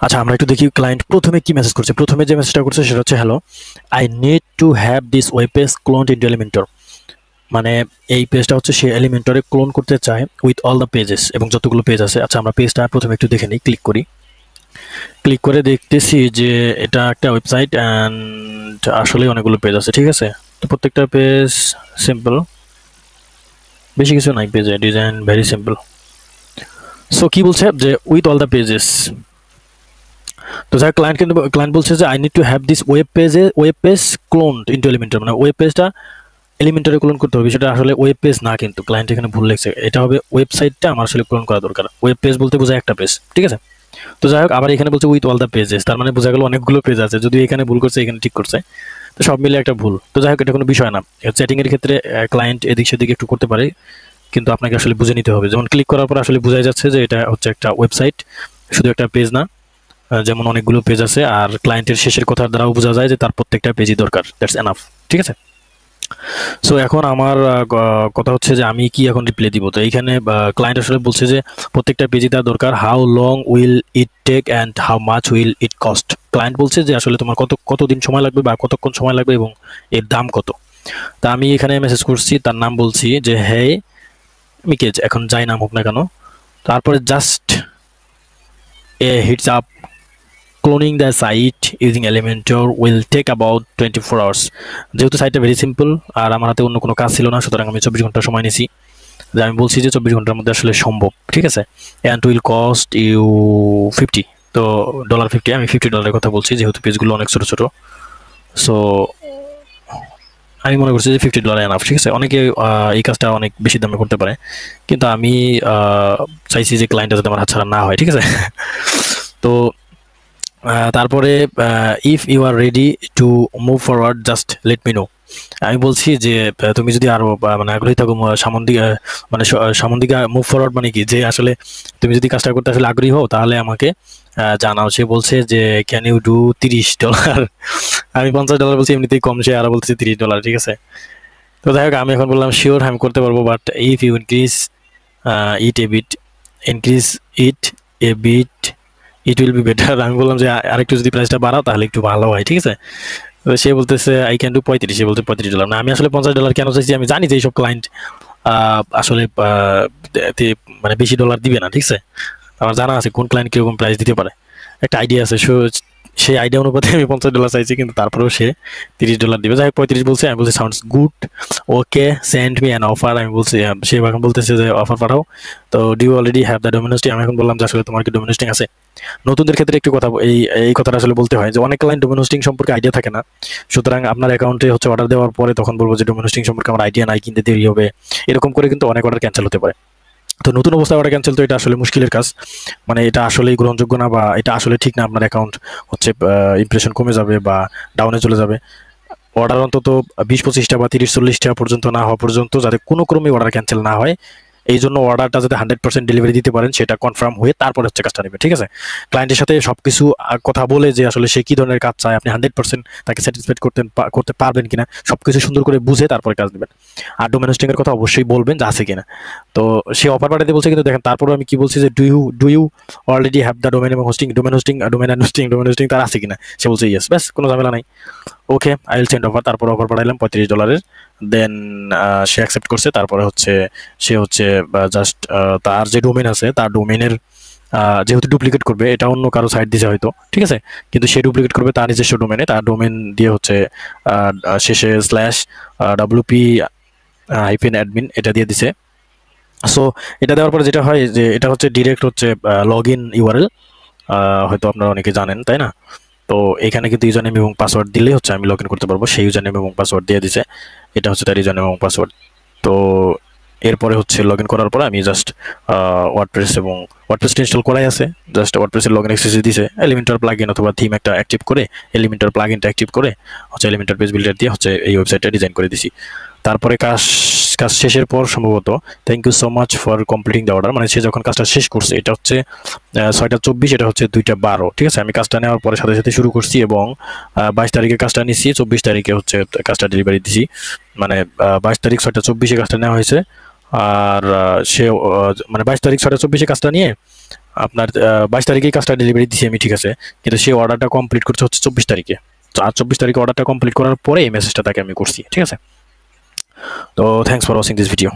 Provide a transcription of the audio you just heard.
আচ্ছা, আমরা একটু দেখি ক্লায়েন্ট প্রথমে কি মেসেজ করছে। প্রথমে যে মেসেজটা করছে সেটা হচ্ছে, hello, I need to have this web page cloned into Elementor. মানে এই পেজটা হচ্ছে সে এলিমেন্টরে ক্লোন করতে চায় উইথ অল দ্য পেজেস, এবং যতগুলো পেজ আছে। আচ্ছা, আমরা পেজটা প্রথমে একটু দেখে নিই। ক্লিক করি। ক্লিক করে দেখতেছি যে এটা একটা ওয়েবসাইট অ্যান্ড আসলে অনেকগুলো পেজ আছে। ঠিক আছে, তো প্রত্যেকটা পেজ সিম্পল, বেশি কিছু নাই পেজে, ডিজাইন ভেরি সিম্পল। সো কি বলছে যে উইথ অল দ্য পেজেস। তো যাই ক্লায়েন্ট, কিন্তু ক্লায়েন্ট বলছে যে I need to have this web page clone into Elementor, মানে ওয়েব পেজটা এলিমেন্টরে ক্লোন করতে হবে। সেটা আসলে ওয়েব পেজ না, কিন্তু ক্লায়েন্ট এখানে ভুল লিখছে। এটা হবে ওয়েবসাইটটা আমার আসলে ক্লোন করা দরকার। ওয়েব পেজ বলতে বোঝায় একটা পেজ। ঠিক আছে, তো যাই হোক, আবার এখানে বলছে উইথ অল দ্য পেজেস, তার মানে বোঝা গেল অনেকগুলো পেজ আছে। যদি এখানে ভুল করছে, এখানে ঠিক করছে, তো সব মিলে একটা ভুল। তো যাই হোক, এটা কোনো বিষয় না। চ্যাটিং এর ক্ষেত্রে ক্লায়েন্ট এদিক সেদিক একটু করতে পারে, কিন্তু আপনাকে আসলে বুঝে নিতে হবে। যেমন ক্লিক করার পর আসলে বোঝা যাচ্ছে যে এটা হচ্ছে একটা ওয়েবসাইট, শুধু একটা পেজ না। যেমন অনেকগুলো পেজ আছে, আর ক্লায়েন্টের শেষের কথার দ্বারাও বোঝা যায় যে তার প্রত্যেকটা পেজই দরকার। That's enough. ঠিক আছে, সো এখন আমার কথা হচ্ছে যে আমি কি এখন রিপ্লাই দিব। তো এইখানে ক্লায়েন্ট আসলে বলছে যে প্রত্যেকটা পেজই তার দরকার। How long will it take and how much will it cost. Client বলছে যে আসলে তোমার কতদিন সময় লাগবে বা কতক্ষণ সময় লাগবে এবং এর দাম কত। তা আমি এখানে মেসেজ করছি, তার নাম বলছি যে হে মিকেজ, এখন যাই নাম হোক না কেন। তারপরে just a heads up, cloning the site using Elementor will take about 24 hours. যেহেতু সাইটটা ভেরি সিম্পল আর আমার হাতে অন্য কোনো কাজ ছিল না, সুতরাং আমি 24 ঘন্টা সময় নিয়েছি। যে আমি বলছি যে 24 ঘন্টার মধ্যে আসলে সম্ভব। ঠিক আছে, অ্যান্ড উইল কস্ট ইউ 50। তো $50, আমি $50 কথা বলছি যেহেতু পেজগুলো অনেক ছোট ছোট। সো আমি মনে করছি যে $50 এনাফ। ঠিক আছে, অনেকে এই কাজটা অনেক বেশি দামে করতে পারে, কিন্তু আমি চাইছি যে ক্লায়েন্টটা যাতে আমার হাতছাড়া না হয়। ঠিক আছে, তো তারপরে if you are ready to move forward just let me know. আমি বলছি যে তুমি যদি আরো মানে আগ্রহী থাকো সামন্দিকা, মানে সামন্দিকা মুভ ফরওয়ার্ড মানে কি, যে আসলে তুমি যদি কাজটা করতে আসলে আগ্রহী হও তাহলে আমাকে জানাও। সে বলছে যে ক্যান ইউ ডু $30। আমি $50 বলছি, এমনিতেই কম, সে আরো বলছে $30। ঠিক আছে, তো যাই হোক, আমি এখন বললাম শিওর আমি করতে পারবো, but if you it a bit increase it a bit it will be better. আমি বললাম যে আরেকটু যদি প্রাইসটা বাড়াও তাহলে একটু ভালো হয়। ঠিক আছে, তো সে বলতেছে আই ক্যান ডু 35। সে বলতে $35 না। আমি আসলে $50 কেন চাইছি, আমি জানি যে এইসব ক্লায়েন্ট আসলে মানে বেশি ডলার দিবে না। ঠিক আছে, আমার জানা আছে কোন ক্লায়েন্ট কিরকম প্রাইস দিতে পারে, একটা আইডিয়া আছে। সেই আইডিয়া অনুপাতে আমি $50 চাইছি, কিন্তু তারপরেও সে $30 দিবে। যাই হোক, 35 বলছে। আমি বলছি sounds good, okay, send me an offer. আমি বলছি, সে এখন বলতেছে যে অফার পাঠাও। তো ডু অলরেডি হ্যাভ দ্য ডোমিনোস্টিং। আমি এখন বললাম যে আসলে তোমার কি ডোমিনোস্টিং আছে। নতুনদের ক্ষেত্রে একটু কথা, এই কথাটা আসলে বলতে হয় যে অনেক ক্লায়েন্ট ডোমেন হোস্টিং সম্পর্কে আইডিয়া থাকে না। সুতরাং আপনার অ্যাকাউন্টে হচ্ছে অর্ডার দেওয়ার পরে তখন বলবো যে ডোমেন হোস্টিং সম্পর্কে আমার আইডিয়া নাই, কিনতে দেরি হবে, এরকম করে কিন্তু অনেক অর্ডার ক্যান্সেল হতে পারে। তো নতুন অবস্থায় অর্ডার ক্যান্সেল, তো এটা আসলে মুশকিলের কাজ। মানে এটা আসলেই গ্রহণযোগ্য না, বা এটা আসলে ঠিক না। আপনার অ্যাকাউন্ট হচ্ছে ইমপ্রেশন কমে যাবে বা ডাউনে চলে যাবে। অর্ডার অন্তত 20-25টা বা 30-40টা পর্যন্ত না হওয়া পর্যন্ত যাতে কোনো ক্রমে অর্ডার ক্যান্সেল না হয়, এই জন্য অর্ডারটা যাতে 100% ডেলিভারি দিতে পারেন সেটা কনফার্ম হয়ে তারপরে হচ্ছে কাজটা নেবে। ঠিক আছে, ক্লায়েন্টের সাথে সবকিছু কথা বলে যে আসলে সে কি ধরনের কাজ চায়, আপনি 100% তাকে স্যাটিসফাইড করতে পারবেন কিনা, সবকিছু সুন্দর করে বুঝে তারপরে কাজ নেবেন। আর ডোমেন হোস্টিং এর কথা অবশ্যই বলবেন যে আছে কিনা। তো সে অফার পাঠাতে বলছে, কিন্তু দেখেন তারপরে আমি কি বলছি যে do you already have the domain এবং হোস্টিং, ডোমেন অ্যান্ড হোস্টিং তার আছে কিনা। সে বলছে ইয়েস, ব্যাস, কোনো ঝামেলা নাই। ওকে, আই উইল সেন্ড অফার। তারপর অফার পাঠাইলাম $35। দেন সে অ্যাকসেপ্ট করছে। তারপরে হচ্ছে সে হচ্ছে জাস্ট তার যে ডোমেন আছে তার ডোমেনের যেহেতু ডুপ্লিকেট করবে, এটা অন্য কারো সাইট দিছে হয়তো। ঠিক আছে, কিন্তু সে ডুপ্লিকেট করবে তার নিজস্ব ডোমেনে, তার ডোমেন দিয়ে হচ্ছে শেষে /WP -admin এটা দিয়ে দিছে। সো এটা দেওয়ার পরে যেটা হয় যে এটা হচ্ছে ডিরেক্ট হচ্ছে লগ ইন ইউআরএল, হয়তো আপনারা অনেকে জানেন, তাই না। তো এখানে কিন্তু ইউজার নেম এবং পাসওয়ার্ড দিলেই হচ্ছে আমি লগ ইন করতে পারবো। সেই ইউজার নেম এবং পাসওয়ার্ড দিয়ে দিছে, এটা হচ্ছে তার ইউজার নেম এবং পাসওয়ার্ড। তো এরপরে হচ্ছে লগ ইন করার পরে আমি জাস্ট ওয়ার্ডপ্রেসটা ইনস্টল করাই আছে, জাস্ট ওয়ার্ডপ্রেসের লগ ইন অ্যাক্সেস দিছে। এলিমেন্টর প্লাগ ইন অথবা থিম একটা অ্যাক্টিভ করে, এলিমেন্টর প্লাগ ইনটা অ্যাক্টিভ করে হচ্ছে এলিমেন্টর পেজ বিল্ডার দিয়ে হচ্ছে এই ওয়েবসাইটটা ডিজাইন করে দিছি। তারপরে কাজ শেষের পর সম্ভবত thank you so much for completing the order, মানে সে যখন কাজটা শেষ করছে, এটা হচ্ছে 6টা 24, এটা হচ্ছে 2টা 12। ঠিক আছে, আমি কাজটা নেওয়ার পরে সাথে সাথে শুরু করছি এবং 22 তারিখে কাজটা নিচ্ছি, 24 তারিখে হচ্ছে কাজটা ডেলিভারি দিছি। মানে 22 তারিখ 6টা 24 কাজটা নেওয়া হয়েছে। আর সে মানে 22 তারিখ 6টা 24 কাজটা নিয়ে আপনার 22 তারিখেই কাজটা ডেলিভারি দিছি আমি, ঠিক আছে, কিন্তু সেই অর্ডারটা কমপ্লিট করছে হচ্ছে 24 তারিখে। তো আর 24 তারিখে অর্ডারটা কমপ্লিট করার পরে এই মেসেজটা তাকে আমি করছি, ঠিক আছে। তো thanks for watching this video.